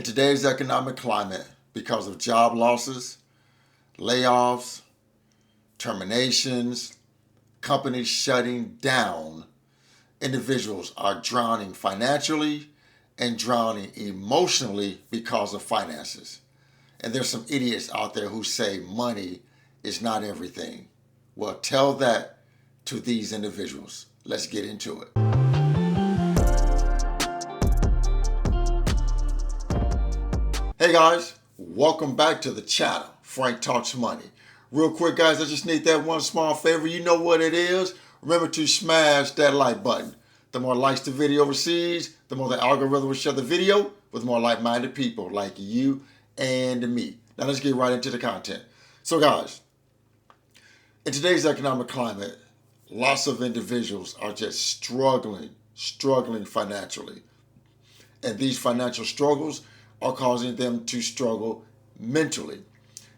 today's economic climate, because of job losses, layoffs, terminations, companies shutting down, individuals are drowning financially and drowning emotionally because of finances. And there's some idiots out there who say money is not everything. Well, tell that to these individuals. Let's get into it. Hey guys, welcome back to the channel, Frank Talks Money. Real quick guys, I just need that one small favor. You know what it is. Remember to smash that like button. The more likes the video receives, the more the algorithm will share the video with more like-minded people like you and me. Now let's get right into the content. So guys, in today's economic climate, lots of individuals are just struggling financially. And these financial struggles are causing them to struggle mentally.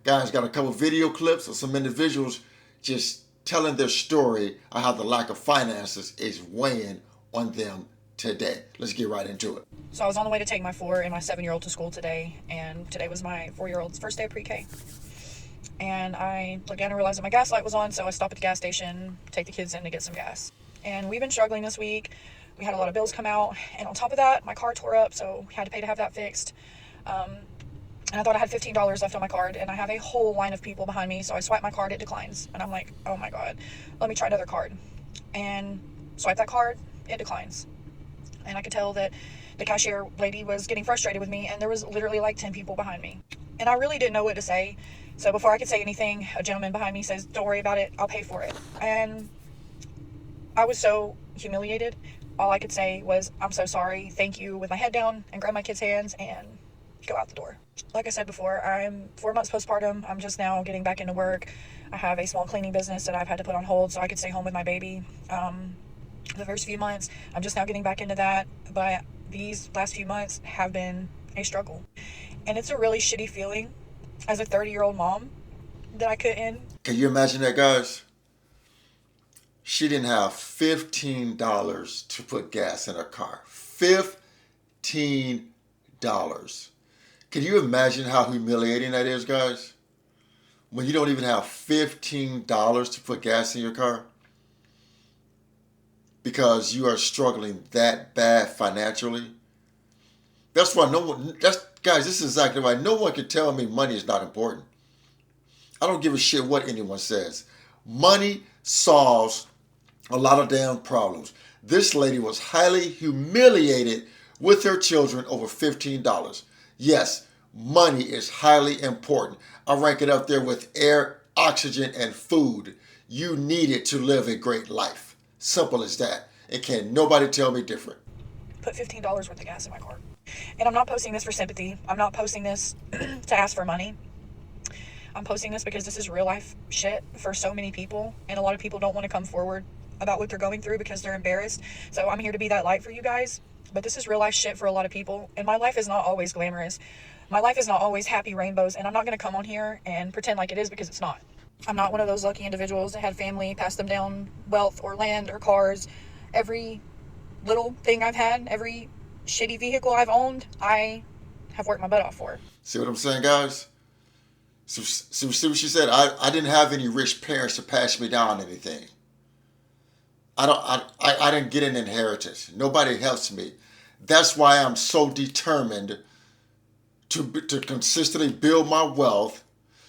Guys, got a couple video clips of some individuals just telling their story of how the lack of finances is weighing on them today. Let's get right into it. So I was on the way to take my 4 and my 7-year-old to school today, and today was my 4-year-old's first day of pre-K. And I looked down and realized that my gas light was on, so I stopped at the gas station, take the kids in to get some gas. And we've been struggling this week. We had a lot of bills come out, and on top of that, my car tore up, so we had to pay to have that fixed. And I thought I had $15 left on my card, and I have a whole line of people behind me, so I swipe my card, it declines. And I'm like, oh my God, let me try another card. And swipe that card, it declines. And I could tell that the cashier lady was getting frustrated with me, and there was literally like 10 people behind me. And I really didn't know what to say. So before I could say anything, a gentleman behind me says, don't worry about it, I'll pay for it. And I was so humiliated. All I could say was, I'm so sorry, thank you, with my head down, and grab my kids' hands and go out the door. Like I said before, I'm 4 months postpartum. I'm just now getting back into work. I have a small cleaning business that I've had to put on hold so I could stay home with my baby. The first few months, I'm just now getting back into that, but these last few months have been a struggle. And it's a really shitty feeling as a 30-year-old mom that I couldn't. Can you imagine that, guys? She didn't have $15 to put gas in her car. $15. Can you imagine how humiliating that is, guys? When you don't even have $15 to put gas in your car because you are struggling that bad financially. That's why guys, this is exactly why no one can tell me money is not important. I don't give a shit what anyone says. Money solves a lot of damn problems. This lady was highly humiliated with her children over $15. Yes, money is highly important. I rank it up there with air, oxygen, and food. You need it to live a great life. Simple as that. And can nobody tell me different. Put $15 worth of gas in my car. And I'm not posting this for sympathy. I'm not posting this to ask for money. I'm posting this because this is real life shit for so many people. And a lot of people don't want to come forward about what they're going through because they're embarrassed. So I'm here to be that light for you guys. But this is real life shit for a lot of people. And my life is not always glamorous. My life is not always happy rainbows. And I'm not going to come on here and pretend like it is because it's not. I'm not one of those lucky individuals that had family pass them down wealth or land or cars. Every little thing I've had, every shitty vehicle I've owned, I have worked my butt off for. See what I'm saying, guys? So, see what she said? I didn't have any rich parents to pass me down anything. I didn't get an inheritance. Nobody helps me. That's why I'm so determined to consistently build my wealth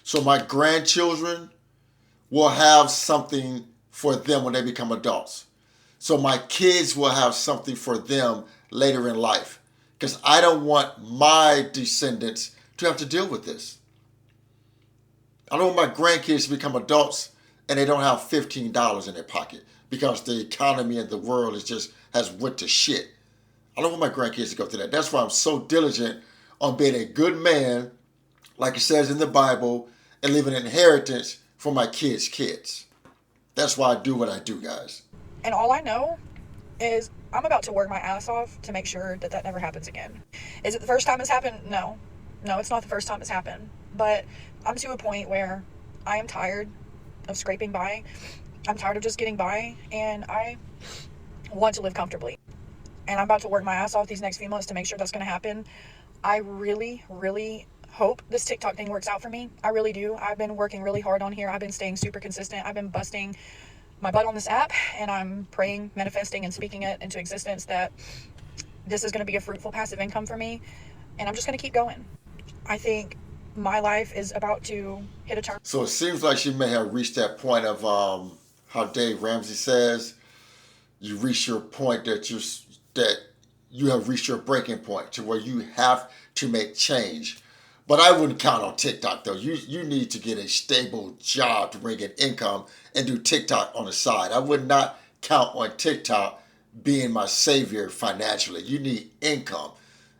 so my grandchildren will have something for them when they become adults. So my kids will have something for them later in life. Because I don't want my descendants to have to deal with this. I don't want my grandkids to become adults and they don't have $15 in their pocket because the economy and the world has went to shit. I don't want my grandkids to go through that. That's why I'm so diligent on being a good man, like it says in the Bible, and leaving an inheritance for my kids' kids. That's why I do what I do, guys. And all I know is I'm about to work my ass off to make sure that that never happens again. Is it the first time it's happened? No, it's not the first time it's happened. But I'm to a point where I am tired of scraping by. I'm tired of just getting by, and I want to live comfortably. And I'm about to work my ass off these next few months to make sure that's going to happen. I really, really hope this TikTok thing works out for me. I really do. I've been working really hard on here. I've been staying super consistent. I've been busting my butt on this app, and I'm praying, manifesting, and speaking it into existence that this is going to be a fruitful passive income for me, and I'm just going to keep going. I think my life is about to hit a turn. So it seems like she may have reached that point of how Dave Ramsey says, you reach your point that you have reached your breaking point to where you have to make change. But I wouldn't count on TikTok though. You need to get a stable job to bring in income and do TikTok on the side. I would not count on TikTok being my savior financially. You need income,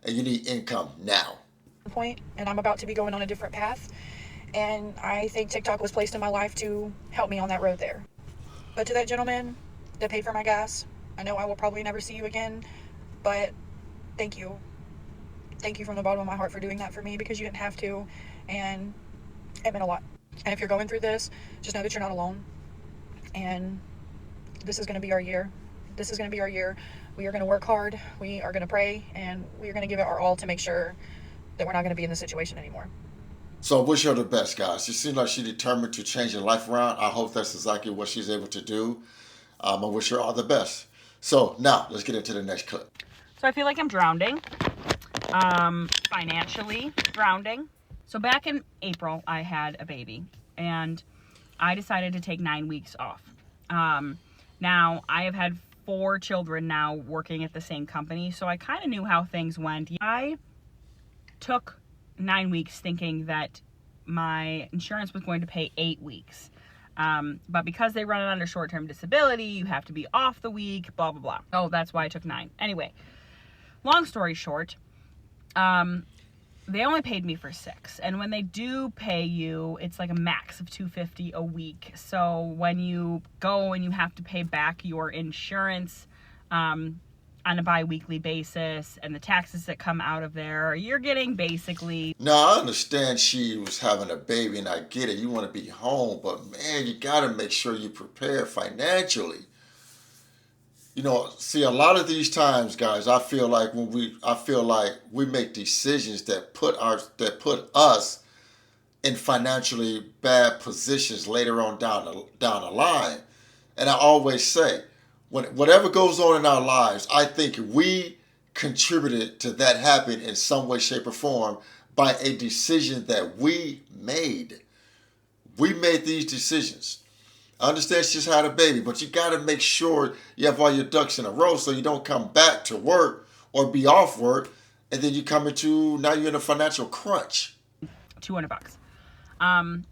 and you need income now. Point, and I'm about to be going on a different path, and I think TikTok was placed in my life to help me on that road there. But to that gentleman that paid for my gas, I know I will probably never see you again, but thank you. Thank you from the bottom of my heart for doing that for me, because you didn't have to, and it meant a lot. And if you're going through this, just know that you're not alone, and this is going to be our year. This is going to be our year. We are going to work hard, we are going to pray, and we are going to give it our all to make sure that we're not going to be in this situation anymore. So I wish her the best, guys. She seems like she's determined to change her life around. I hope that's exactly what she's able to do. I wish her all the best. So now let's get into the next clip. So I feel like I'm drowning, financially drowning. So back in April, I had a baby, and I decided to take 9 weeks off. Now I have had 4 children now working at the same company, so I kind of knew how things went. I took 9 weeks thinking that my insurance was going to pay 8 weeks. But because they run it under short-term disability, you have to be off the week, blah, blah, blah. Oh, that's why I took 9. Anyway, long story short, they only paid me for 6. And when they do pay you, it's like a max of $250 a week. So when you go and you have to pay back your insurance, on a bi-weekly basis, and the taxes that come out of there, you're getting basically... Now, I understand she was having a baby, and I get it. You want to be home, but man, you got to make sure you prepare financially. You know, see, a lot of these times, guys, I feel like we make decisions that put us in financially bad positions later on down the line. And I always say, whatever goes on in our lives, I think we contributed to that happening in some way, shape, or form by a decision that we made. We made these decisions. I understand she just had a baby, but you got to make sure you have all your ducks in a row so you don't come back to work or be off work, and then now you're in a financial crunch. $200.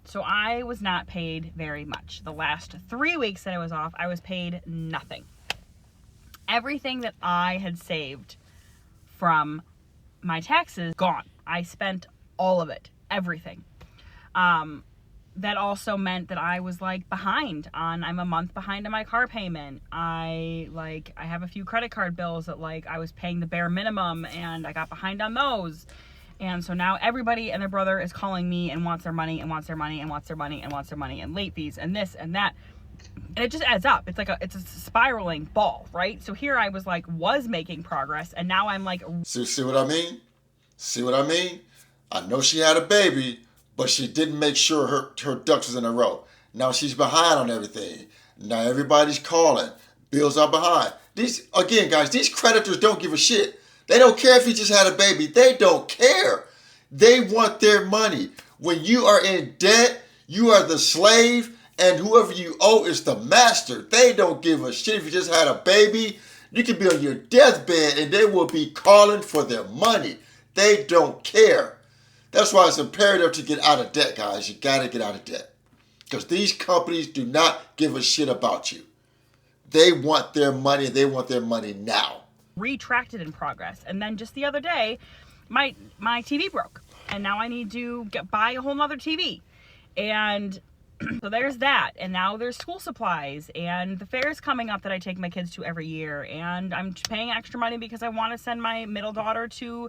So I was not paid very much. The last 3 weeks that I was off, I was paid nothing. Everything that I had saved from my taxes, gone. I spent all of it, everything. That also meant that I was I'm a month behind on my car payment. I have a few credit card bills that I was paying the bare minimum, and I got behind on those. And so now everybody and their brother is calling me and wants their money and wants their money and wants their money and wants their money and late fees and this and that. And it just adds up. It's a spiraling ball, right? So here I was making progress, and now I'm See what I mean? See what I mean? I know she had a baby, but she didn't make sure her ducks was in a row. Now she's behind on everything. Now everybody's calling. Bills are behind. These creditors don't give a shit. They don't care if he just had a baby. They don't care. They want their money. When you are in debt, you are the slave, and whoever you owe is the master. They don't give a shit if you just had a baby. You could be on your deathbed, and they will be calling for their money. They don't care. That's why it's imperative to get out of debt, guys. You got to get out of debt. Because these companies do not give a shit about you. They want their money. They want their money now. Retracted in progress. And then just the other day, my TV broke, and now I need to buy a whole nother TV. And so there's that. And now there's school supplies and the fair's coming up that I take my kids to every year, and I'm paying extra money because I want to send my middle daughter to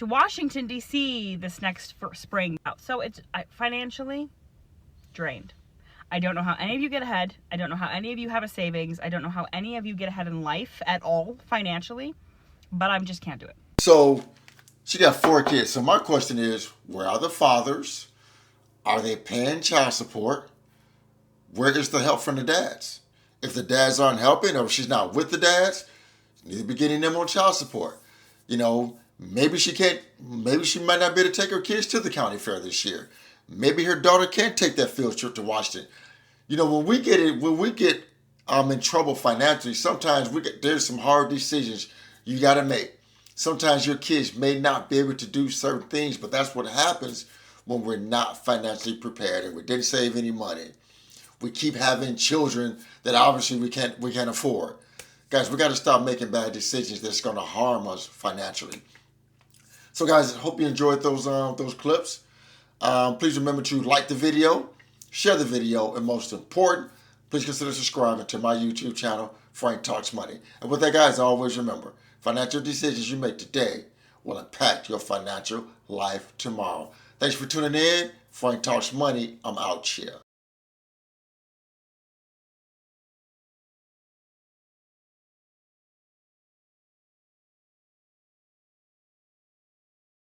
Washington DC this next spring. So it's financially drained. I don't know how any of you get ahead. I don't know how any of you have a savings. I don't know how any of you get ahead in life at all financially, but I just can't do it. So She got 4 kids. So my question is, where are the fathers? Are they paying child support? Where is the help from the dads? If the dads aren't helping, or if she's not with the dads, you need to be getting them on child support. You know, maybe she might not be able to take her kids to the county fair this year. Maybe her daughter can't take that field trip to Washington. You know, when we get in trouble financially, sometimes there's some hard decisions you got to make. Sometimes your kids may not be able to do certain things, but that's what happens when we're not financially prepared and we didn't save any money. We keep having children that obviously we can't afford. Guys, we got to stop making bad decisions that's going to harm us financially. So, guys, hope you enjoyed those clips. Please remember to like the video, share the video, and most important, please consider subscribing to my YouTube channel, Frank Talks Money. And with that, guys, always remember, financial decisions you make today will impact your financial life tomorrow. Thanks for tuning in. Frank Talks Money. I'm out here.